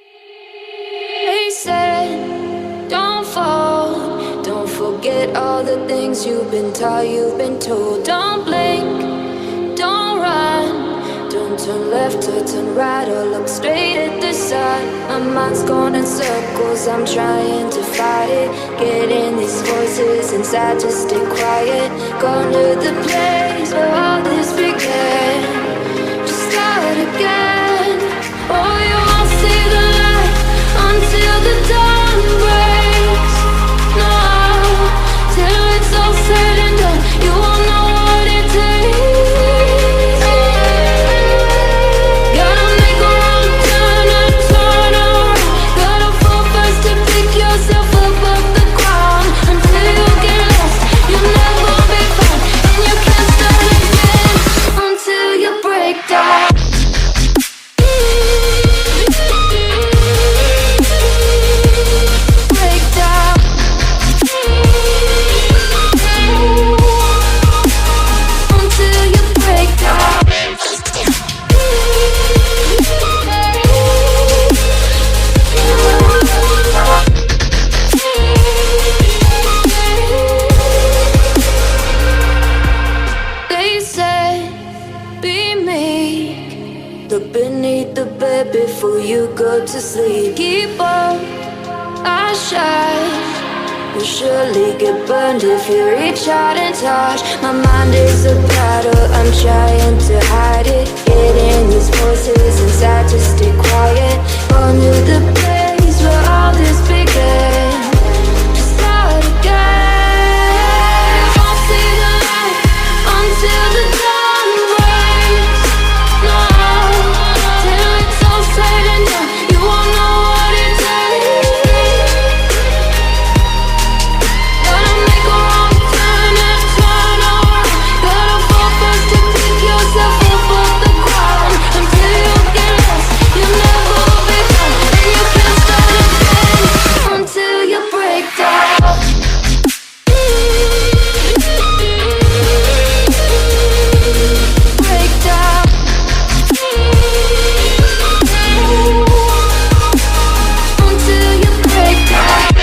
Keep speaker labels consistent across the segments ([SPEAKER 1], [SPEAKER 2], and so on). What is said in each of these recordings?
[SPEAKER 1] They said, don't fall, don't forget all the things you've been taught, you've been told. Don't blink, don't run, don't turn left or turn right or look straight at the sun. My mind's going in circles, I'm trying to fight it. Getting these voices inside to stay quiet. Going to the place where all this began. Just start again. Oh, you won't see the light until the dawn breaks. No, till it's all said and done, you won't know what it takes. Gotta make a wrong turn and turn around. Gotta fall first to pick yourself up off the ground. Until you get lost, you'll never be found, and you can't start again until you break down. Look beneath the bed before you go to sleep. Keep on, I shine. You'll surely get burned if you reach out and touch. My mind is a battle, I'm trying to hide it. Getting these voices inside to stay quiet. On to the place where all this began. Just start again. Won't see the light until the dawn breaks. No, till it's all said and done, you won't know what it takes. Gotta make a wrong turn and turn around. Gotta fall first to pick yourself up off the ground. Until you get lost, you'll never be found, and you can't start again until you break down. Break down. Until you break down.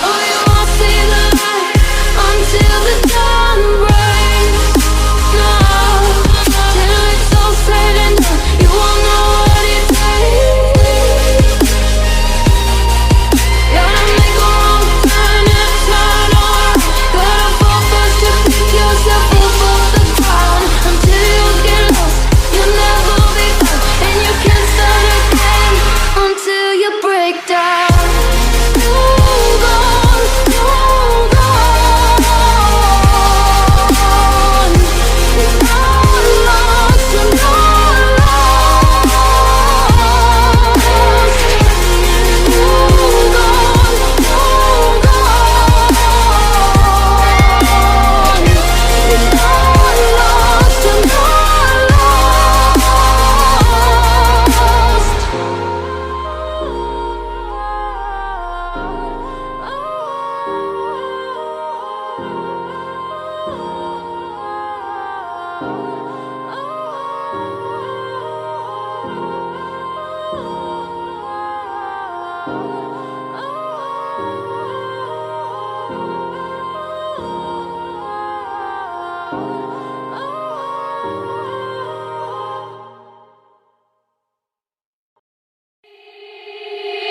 [SPEAKER 1] Oh, you won't see the light until the dawn breaks. No, till it's all said and done, you won't know what it takes. Gotta make a wrong turn and turn around. Gotta fall first to pick yourself up off the ground. Until you get lost, you'll never be found, and you can't start again until you break down. Hold on, hold on. You're not lost, you're not lost. Hold on, hold on. You're not lost, you're not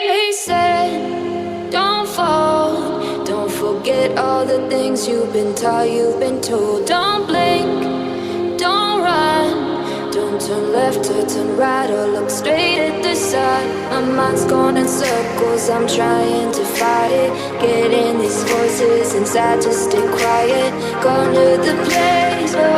[SPEAKER 1] They said, don't fall, don't forget all the things you've been taught, you've been told. Don't blink, don't run, don't turn left or turn right or look straight at the sun. My mind's going in circles, I'm trying to fight it. Getting these voices inside to stay quiet. Going to the place where